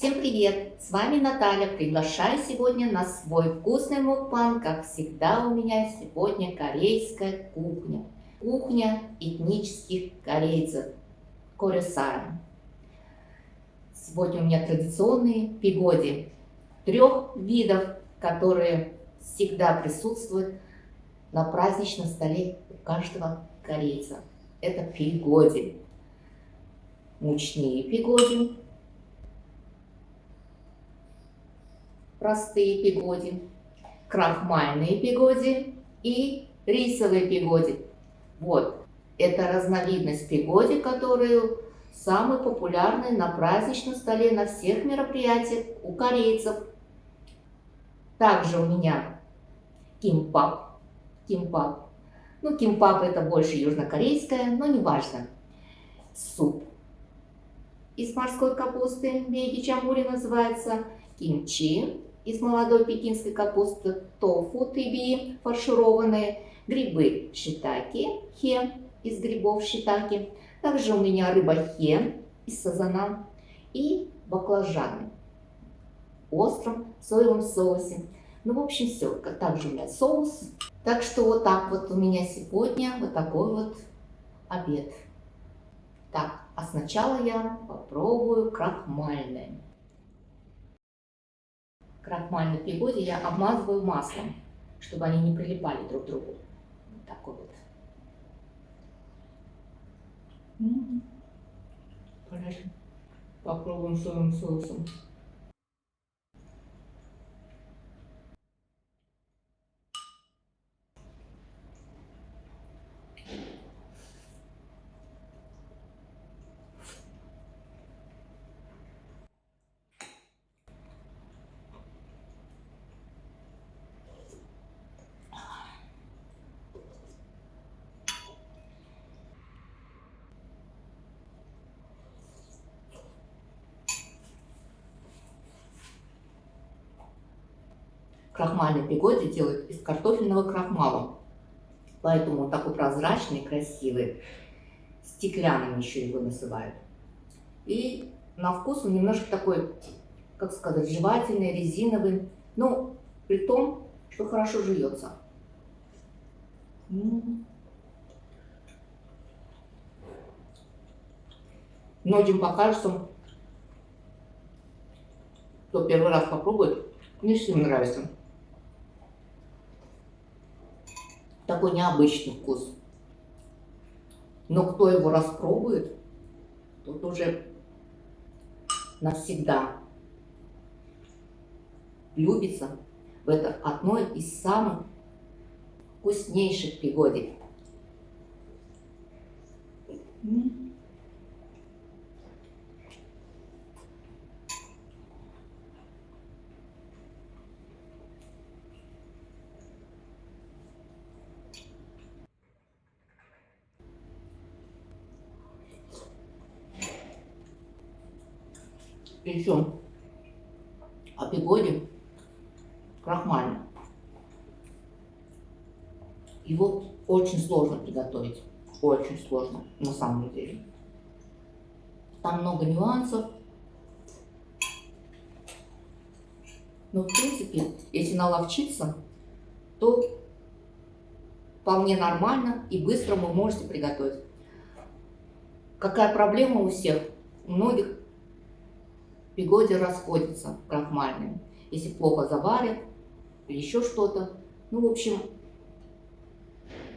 Всем привет! С вами Наталья. Приглашаю сегодня на свой вкусный мукбанг. Как всегда, у меня сегодня корейская кухня. Кухня этнических корейцев. Коресарам. Сегодня у меня традиционные пигоди. 3 видов, которые всегда присутствуют на праздничном столе у каждого корейца. Это пигоди. Мучные пигоди. Простые пигоди, крахмальные пигоди и рисовые пигоди. Вот, это разновидность пигоди, которые самые популярные на праздничном столе на всех мероприятиях у корейцев. Также у меня кимпап. Кимпап. Ну, кимпап это больше южнокорейское, но не важно. Суп из морской капусты, меги-чамури называется, кимчи из молодой пекинской капусты, тофу тыби фаршированные, грибы шитаки, хе из грибов шитаки. Также у меня рыба хе из сазана и баклажаны в остром соевом соусе. Ну, в общем, все. Также у меня соус. Так что вот так вот у меня сегодня вот такой вот обед. Так, а сначала я попробую крахмальное. Крахмальные пигоди я обмазываю маслом, чтобы они не прилипали друг к другу. Вот такой вот. Попробуем соевым соусом. Крахмальные пигоди делают из картофельного крахмала. Поэтому он такой прозрачный, красивый. Стеклянным еще его называют. И на вкус он немножко такой, как сказать, жевательный, резиновый. Но при том, что хорошо жуется. Многим покажется, кто первый раз попробует, не всем нравится. Такой необычный вкус. Но кто его распробует, тот уже навсегда влюбится в это одно из самых вкуснейших пигоди. Причем о пигоди крахмальный. Его очень сложно приготовить. Очень сложно на самом деле. Там много нюансов. Но в принципе, если наловчиться, то вполне нормально и быстро вы можете приготовить. Какая проблема у всех? У многих пигоди расходятся крахмальные. Если плохо заварят или еще что-то. Ну, в общем,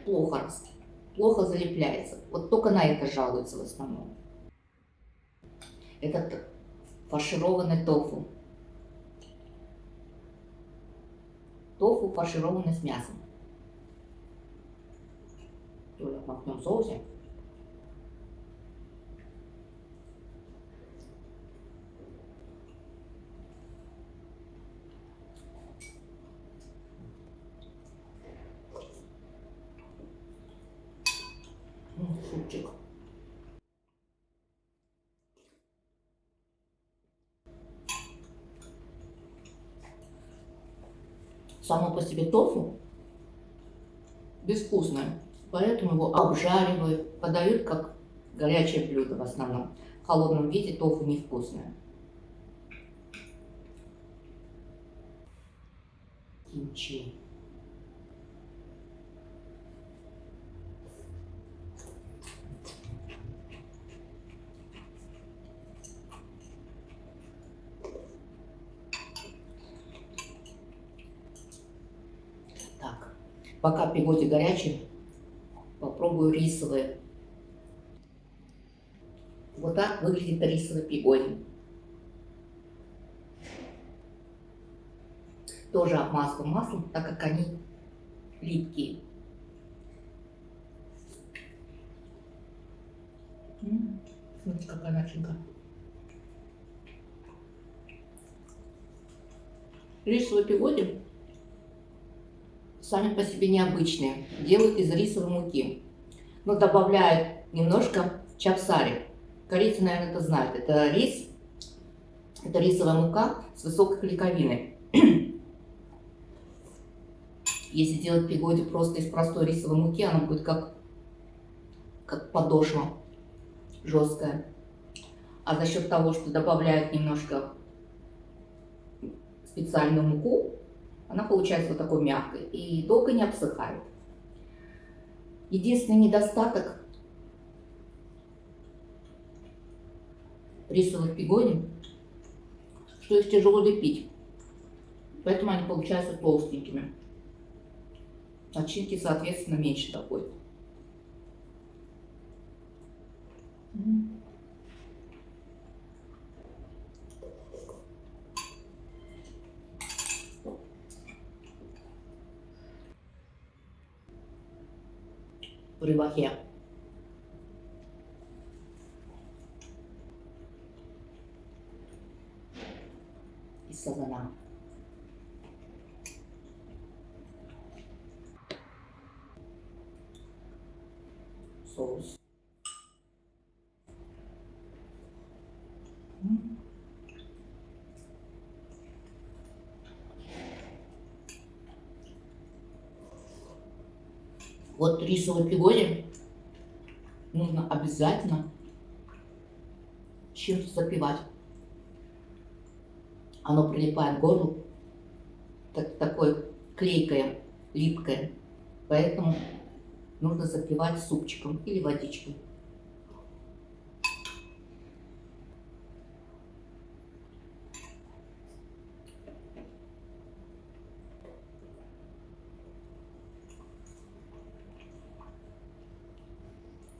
плохо залепляется. Вот только на это жалуются в основном. Это фаршированный тофу. Тофу фаршированный с мясом. Тоже в махном соусе. Супчик. Само по себе тофу безвкусное, поэтому его обжаривают, подают как горячее блюдо в основном. В холодном виде тофу невкусное. кимчи. Так, пока пигоди горячий, попробую рисовые. Вот так выглядит рисовый пигоди. Тоже обмазываю маслом, так как они липкие. Смотрите, какая начинка. Рисовые пигоди сами по себе необычные. Делают из рисовой муки. Но добавляют немножко чапсари. Корейцы, наверное, это знают. Это рис, это рисовая мука с высокой клейковиной. Если делать пигоди просто из простой рисовой муки, она будет как подошва жесткая. А за счет того, что добавляют немножко специальную муку, она получается вот такой мягкой и долго не обсыхает. Единственный недостаток рисовых пигоди, что их тяжело лепить, поэтому они получаются толстенькими. Начинки, соответственно, меньше доходят. Рыбахе. Из сазана. Соус. Вот рисовой пигоди нужно обязательно чем-то запивать. Оно прилипает к горлу, такое клейкое, липкое. Поэтому нужно запивать супчиком или водичкой.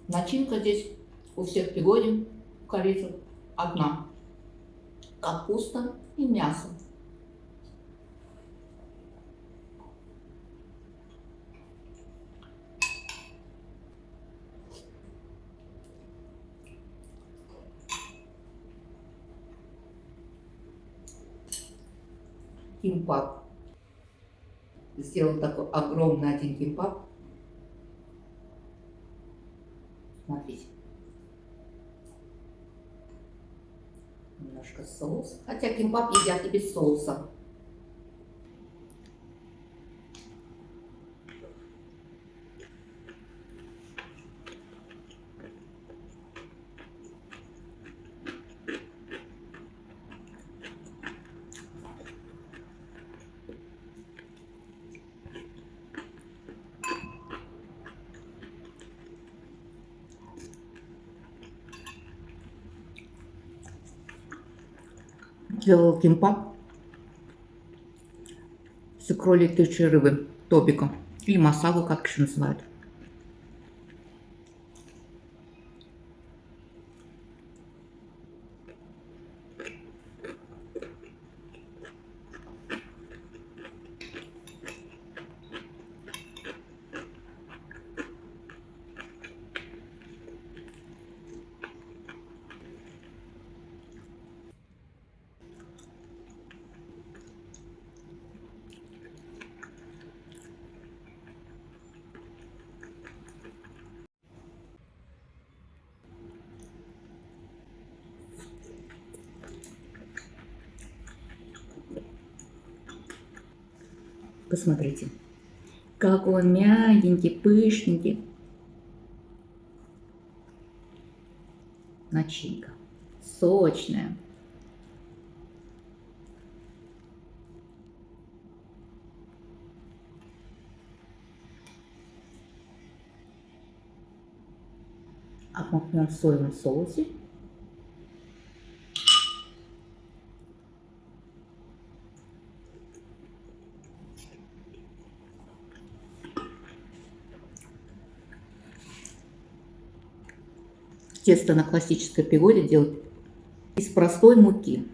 Начинка здесь у всех пигоди, у корейцев, одна. Капуста и мясо. Кимпап. Сделал такой огромный один кимпап. Смотрите. Немножко соус. Хотя кимпап едят и без соуса. Делал кимпап с икрой летучей рыбы, тобика, или масагу, как еще называют. Посмотрите, как он мягенький, пышненький. Начинка сочная. махнем в соевом соусе. Тесто на классической пигоде делать из простой муки.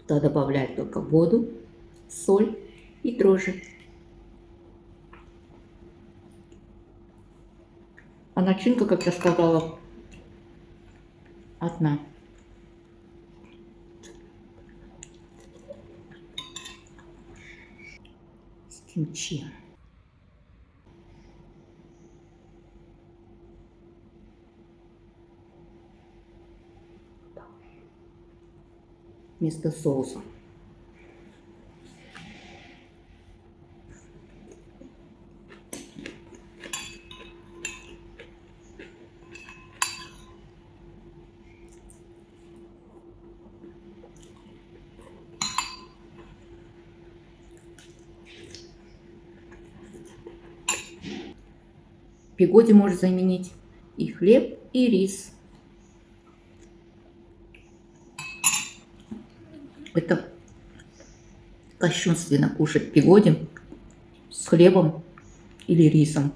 Туда добавлять только воду, соль и дрожжи. А начинка, как я сказала, одна. С кимчи. Вместо соуса. В пигоде можно заменить и хлеб, и рис. Это кощунственно кушать в пигоде с хлебом или рисом.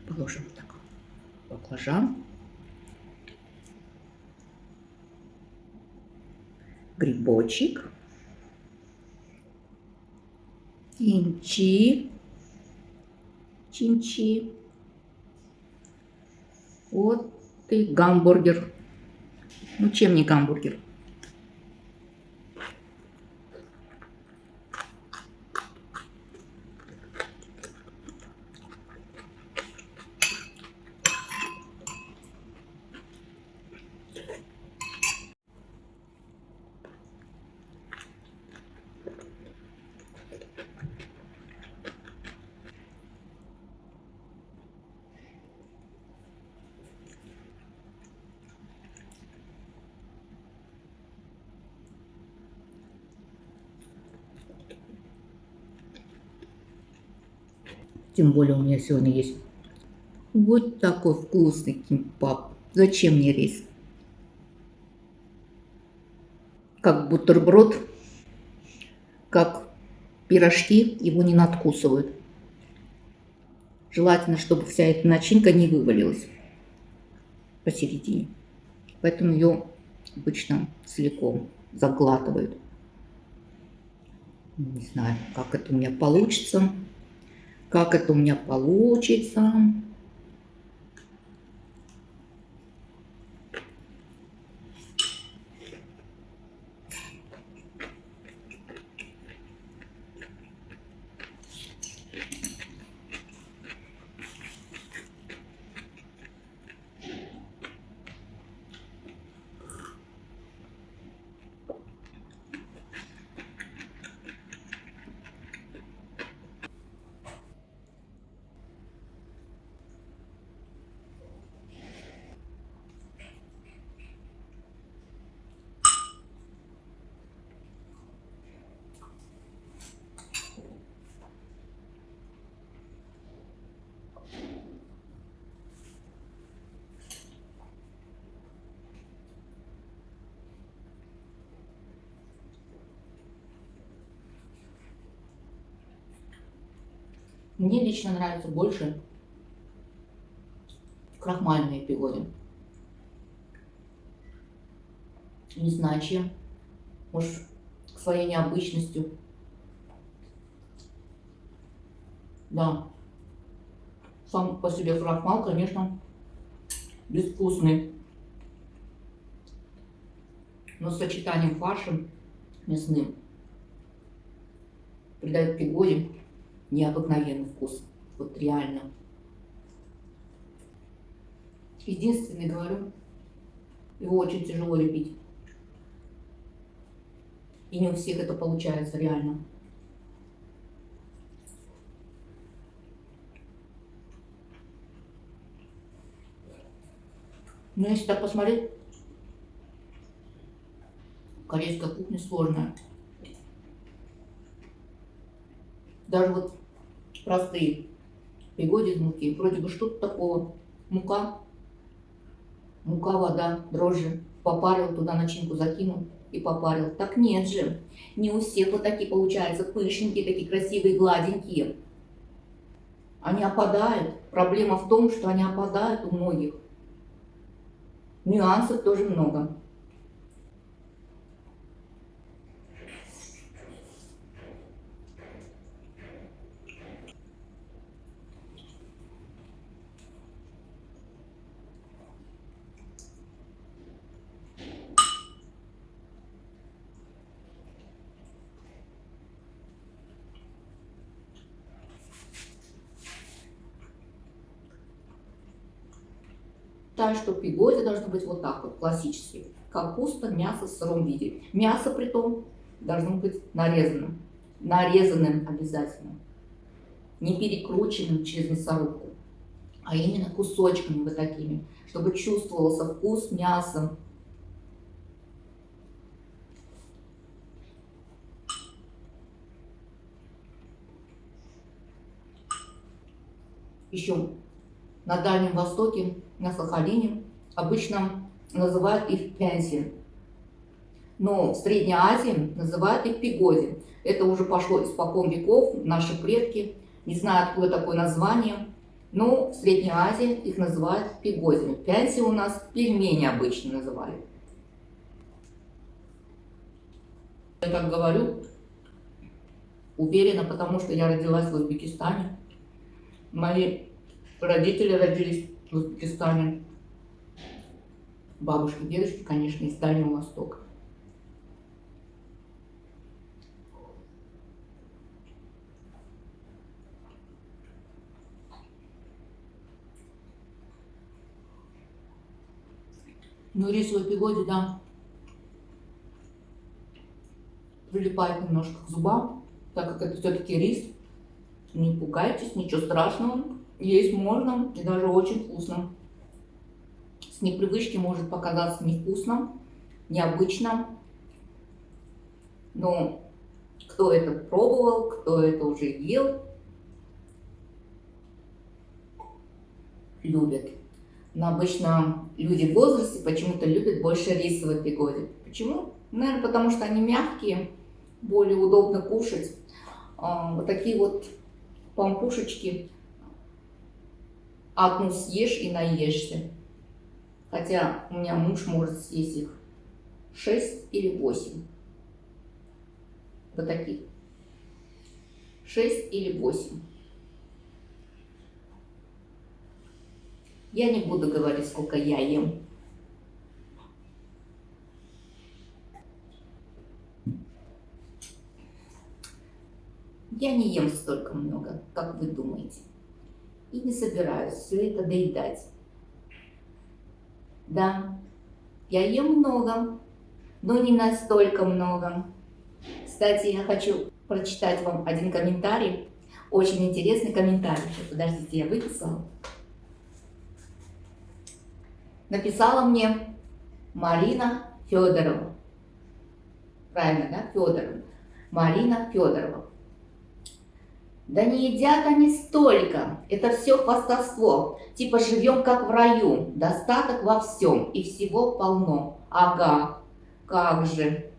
Положим так баклажан, грибочек, кимчи, чинчи, вот и гамбургер. Ну чем не гамбургер? Тем более у меня сегодня есть вот такой вкусный кимбап. Зачем мне рис? Как бутерброд, как пирожки, его не надкусывают. Желательно, чтобы вся эта начинка не вывалилась посередине. Поэтому ее обычно целиком заглатывают. Не знаю, как это у меня получится. Как это у меня получится. Мне лично нравится больше крахмальные пигоди. Не знаю чем. Может, к своей необычностью. Да. Сам по себе крахмал, конечно, безвкусный. Но с сочетанием фарша мясным придает пигоди необыкновенный вкус. Вот реально. Единственное, говорю, его очень тяжело лепить. И не у всех это получается реально. Но если так посмотреть, корейская кухня сложная. Даже вот простые пигоди из муки. Вроде бы что-то такого. Мука, вода, дрожжи. Попарил, туда начинку закинул и попарил. Так нет же. Не у всех вот такие получаются пышненькие, такие красивые, гладенькие. Они опадают. Проблема в том, что они опадают у многих. Нюансов тоже много. Так что пигоди должны быть вот так вот, классические. Капуста, мясо в сыром виде. Мясо при том должно быть нарезанным. Нарезанным обязательно. Не перекрученным через мясорубку, а именно кусочками вот такими, чтобы чувствовался вкус мяса. Еще на Дальнем Востоке, на Сахалине, обычно называют их пянси. Но в Средней Азии называют их пигоди. Это уже пошло испокон веков, наши предки, не знаю, откуда такое название, но в Средней Азии их называют пигодями. Пянси у нас пельмени обычно называли. Я так говорю уверенно, потому что я родилась в Узбекистане. Мои родители родились в Узбекистане. Бабушки, дедушки, конечно, из Дальнего Востока. Ну, рисовые пигоди, да, прилипает немножко к зубам, так как это все-таки рис. Не пугайтесь, ничего страшного. Есть можно и даже очень вкусно. С непривычки может показаться невкусным, необычным. Но кто это пробовал, кто это уже ел, любит. Но обычно люди в возрасте почему-то любят больше рисовые пигоди. Почему? Наверное, потому что они мягкие, более удобно кушать. Вот такие вот пампушечки. Одну съешь и наешься. Хотя у меня муж может съесть их 6 или 8. Вот таких. 6 или 8. Я не буду говорить, сколько я ем. Я не ем столько много, как вы думаете. И не собираюсь все это доедать. Да, я ем много, но не настолько много. Кстати, я хочу прочитать вам один комментарий. Очень интересный комментарий. Сейчас, подождите, я выписала. Написала мне Марина Федорова. Правильно, да? Федорова. Марина Федорова. Да не едят они столько. Это все хвастовство. Типа живем как в раю. Достаток во всем. И всего полно. Ага. Как же.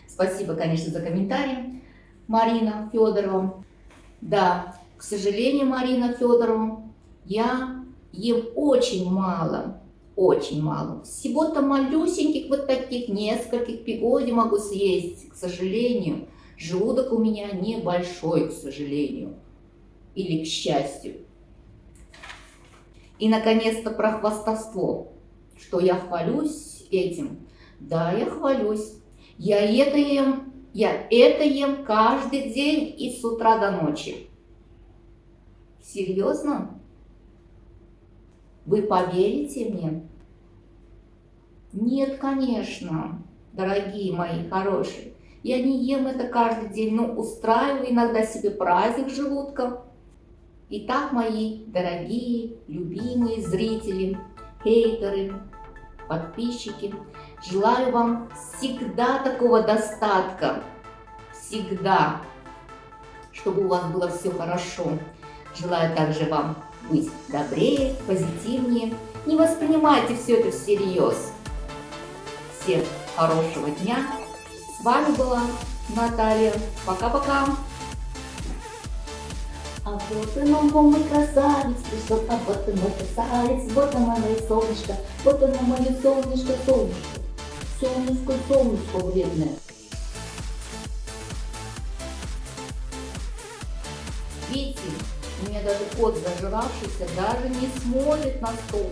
Спасибо, конечно, за комментарий, Марина Федорова. Да, к сожалению, Марина Федорова, я ем очень мало. Очень мало. Всего-то малюсеньких вот таких, нескольких пигоди могу съесть, к сожалению. Желудок у меня небольшой, к сожалению. Или к счастью. И, наконец-то, про хвастовство. Что я хвалюсь этим? Да, я хвалюсь. Я это ем каждый день и с утра до ночи. Серьезно? Вы поверите мне? Нет, конечно, дорогие мои хорошие. Я не ем это каждый день, но устраиваю иногда себе праздник желудка. Итак, мои дорогие, любимые зрители, хейтеры, подписчики. Желаю вам всегда такого достатка. Всегда. Чтобы у вас было все хорошо. Желаю также вам быть добрее, позитивнее. Не воспринимайте все это всерьез. Всем хорошего дня. С вами была Наталья. Пока-пока. А вот и мой красавец пришел, а вот и мой красавец, вот оно мое солнышко, вот оно мое солнышко, солнышко, солнышко, солнышко вредное. Видите, у меня даже кот зажравшийся даже не смотрит на стол.